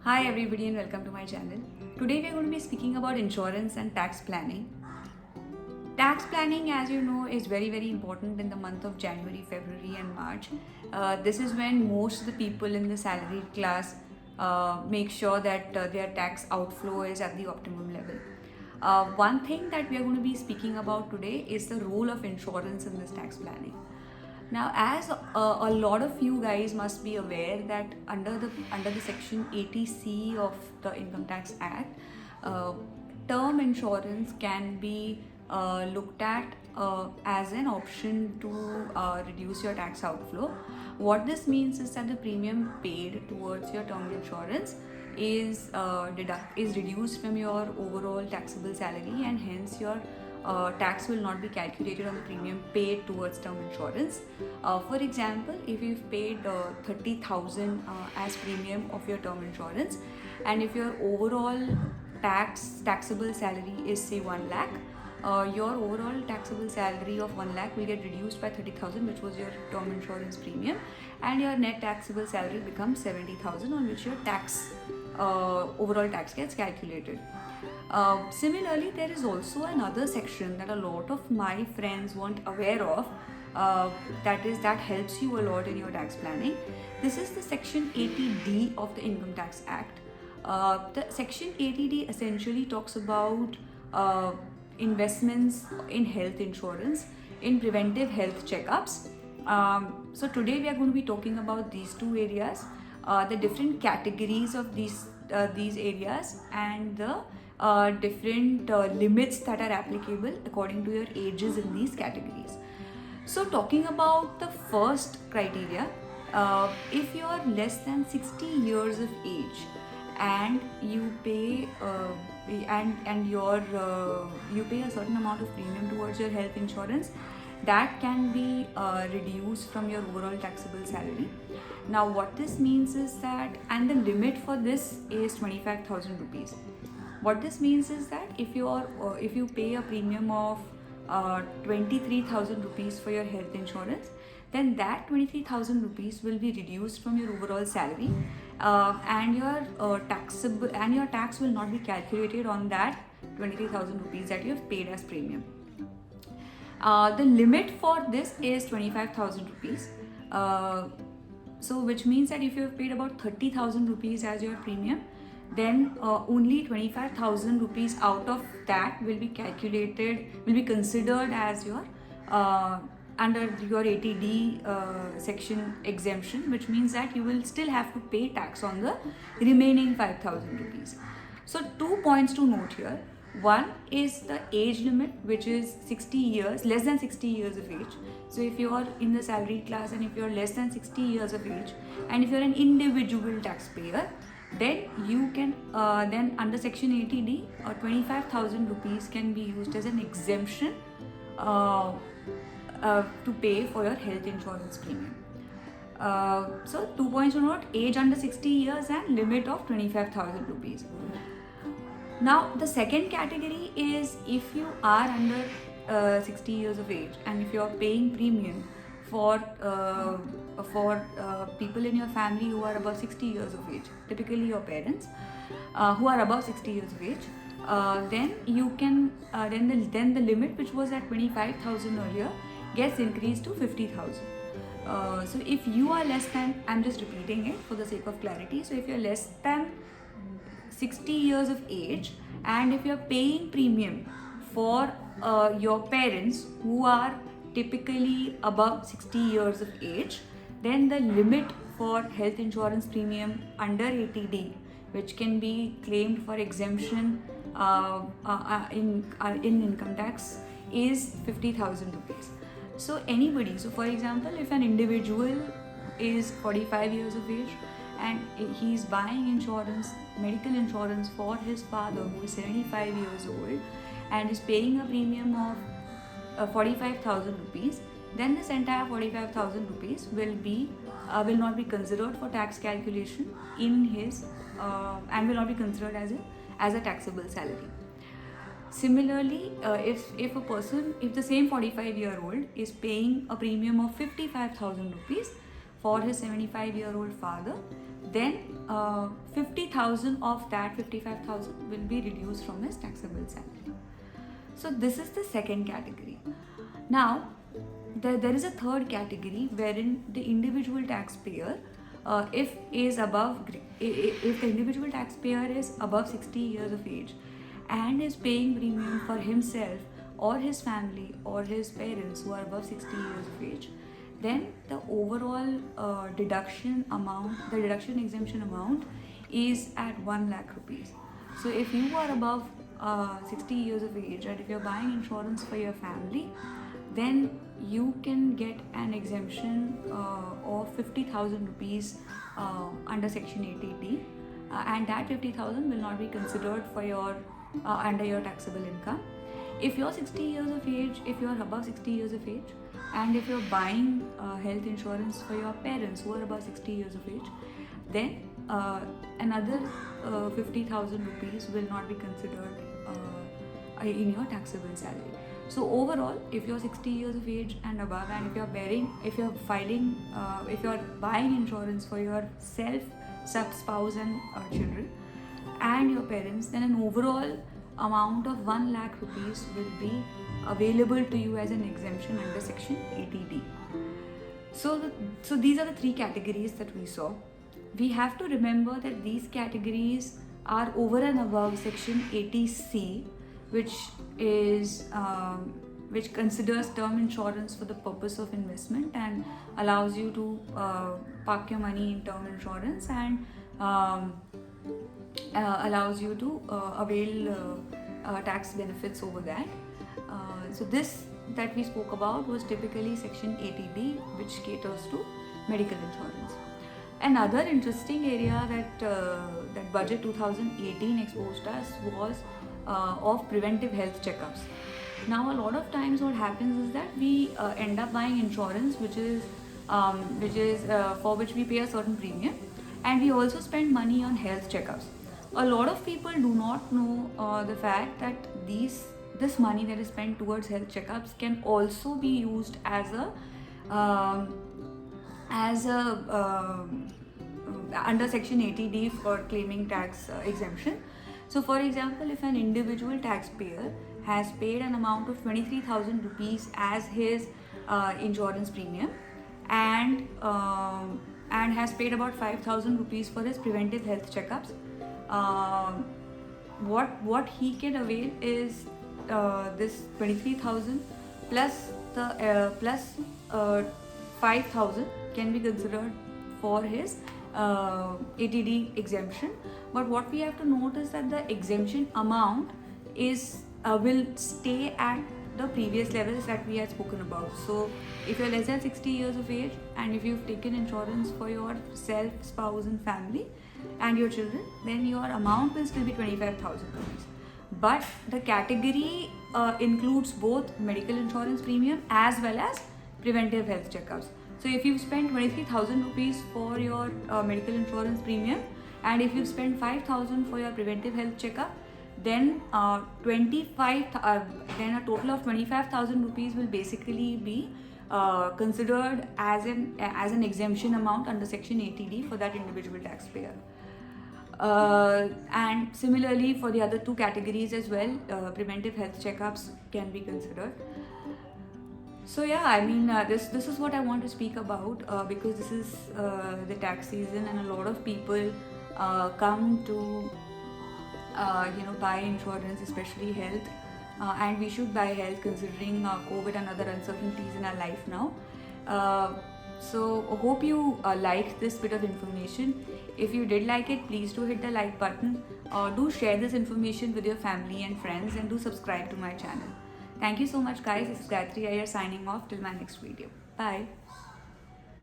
Hi everybody and welcome to my channel. Today we are going to be speaking about insurance and tax planning. Tax planning, as you know, is very important in the month of January, February and March. This is when most of the people in the salaried class make sure that their tax outflow is at the optimum level. One thing that we are going to be speaking about today is the role of insurance in this tax planning. Now, as a lot of you guys must be aware that under the section 80C of the Income Tax Act, term insurance can be looked at as an option to reduce your tax outflow. What this means is that the premium paid towards your term insurance is reduced from your overall taxable salary, and hence your tax will not be calculated on the premium paid towards term insurance. For example, if you've paid 30,000 as premium of your term insurance, and if your overall taxable salary is say 1 lakh, your overall taxable salary of 1 lakh will get reduced by 30,000, which was your term insurance premium, and your net taxable salary becomes 70,000, on which your overall tax gets calculated. Similarly, there is also another section that a lot of my friends weren't aware of, that helps you a lot in your tax planning. This is the section 80D of the Income Tax Act. The section 80D essentially talks about investments in health insurance, in preventive health checkups. So today we are going to be talking about these two areas, the different categories of these areas, and the different limits that are applicable according to your ages in these categories. So talking about the first criteria, if you are less than 60 years of age and you pay you pay a certain amount of premium towards your health insurance, that can be reduced from your overall taxable salary. Now what this means is that, and the limit for this is 25,000 rupees. What this means is that if you pay a premium of 23,000 rupees for your health insurance, then that 23,000 rupees will be reduced from your overall salary, and your tax will not be calculated on that 23,000 rupees that you have paid as premium. The limit for this is 25,000 rupees. So which means that if you have paid about 30,000 rupees as your premium, then only 25,000 rupees out of that will be considered as your under your 80D section exemption, which means that you will still have to pay tax on the remaining 5,000 rupees. So 2 points to note here. One is the age limit, which is 60 years, less than 60 years of age. So if you are in the salaried class and if you are less than 60 years of age, and if you are an individual taxpayer, then you can then under section 80D 25,000 rupees can be used as an exemption to pay for your health insurance premium. So 2 points to note: age under 60 years and limit of 25,000 rupees. Now the second category is if you are under 60 years of age and if you are paying premium for people in your family who are above 60 years of age, typically your parents who are above 60 years of age, then you can then the limit, which was at 25,000 earlier, gets increased to 50,000. So if you are less than, I'm just repeating it for the sake of clarity, so if you're less than 60 years of age and if you're paying premium for your parents who are typically above 60 years of age, then the limit for health insurance premium under 80D, which can be claimed for exemption in income tax, is 50,000 rupees. So anybody, so for example, if an individual is 45 years of age and he's buying insurance, medical insurance for his father who is 75 years old and is paying a premium of 45,000 rupees, then this entire 45,000 rupees will not be considered for tax calculation in his and will not be considered as a taxable salary. Similarly, if the same 45-year-old is paying a premium of 55,000 rupees for his 75-year-old father, then 50,000 of that 55,000 will be reduced from his taxable salary. So this is the second category. Now there is a third category wherein the individual taxpayer, if the individual taxpayer is above 60 years of age and is paying premium for himself or his family or his parents who are above 60 years of age, then the overall deduction exemption amount is at 1 lakh rupees. So if you are above 60 years of age and if you're buying insurance for your family, then you can get an exemption of 50,000 rupees under section 80D, and that 50,000 will not be considered for your under your taxable income. If you're 60 years of age, if you're above 60 years of age, and if you're buying health insurance for your parents who are above 60 years of age, then another 50,000 rupees will not be considered in your taxable salary. So overall, if you're 60 years of age and above, and if you're buying insurance for yourself, spouse and children and your parents, then an overall amount of 1 lakh rupees will be available to you as an exemption under section 80D. So these are the three categories that we saw. We have to remember that these categories are over and above section 80C, which considers term insurance for the purpose of investment and allows you to park your money in term insurance and allows you to avail tax benefits over that. So this that we spoke about was typically section 80D, which caters to medical insurance. Another interesting area that Budget 2018 exposed us was of preventive health checkups. Now a lot of times what happens is that we end up buying insurance which is for which we pay a certain premium, and we also spend money on health checkups. A lot of people do not know the fact that this money that is spent towards health checkups can also be used as a under section 80D for claiming tax exemption. So for example, if an individual taxpayer has paid an amount of 23,000 rupees as his insurance premium and has paid about 5,000 rupees for his preventive health checkups, what he can avail is this 23,000 plus 5,000 can be considered for his 80D exemption. But what we have to note is that the exemption amount will stay at the previous levels that we had spoken about. So if you're less than 60 years of age and if you've taken insurance for yourself, spouse and family and your children, then your amount will still be 25,000 rupees. But the category includes both medical insurance premium as well as preventive health checkups. So if you've spent 23,000 rupees for your medical insurance premium, and if you've spent 5,000 for your preventive health checkup, then a total of 25,000 rupees will basically be considered as an exemption amount under section 80D for that individual taxpayer. And similarly for the other two categories as well, preventive health checkups can be considered. So yeah, I mean this is what I want to speak about because this is the tax season and a lot of people come to buy insurance, especially health, and we should buy health considering COVID and other uncertainties in our life now. So I hope you liked this bit of information. If you did like it, please do hit the like button. Do share this information with your family and friends, and do subscribe to my channel. Thank you so much guys. This is Gayatri Iyer signing off till my next video. Bye.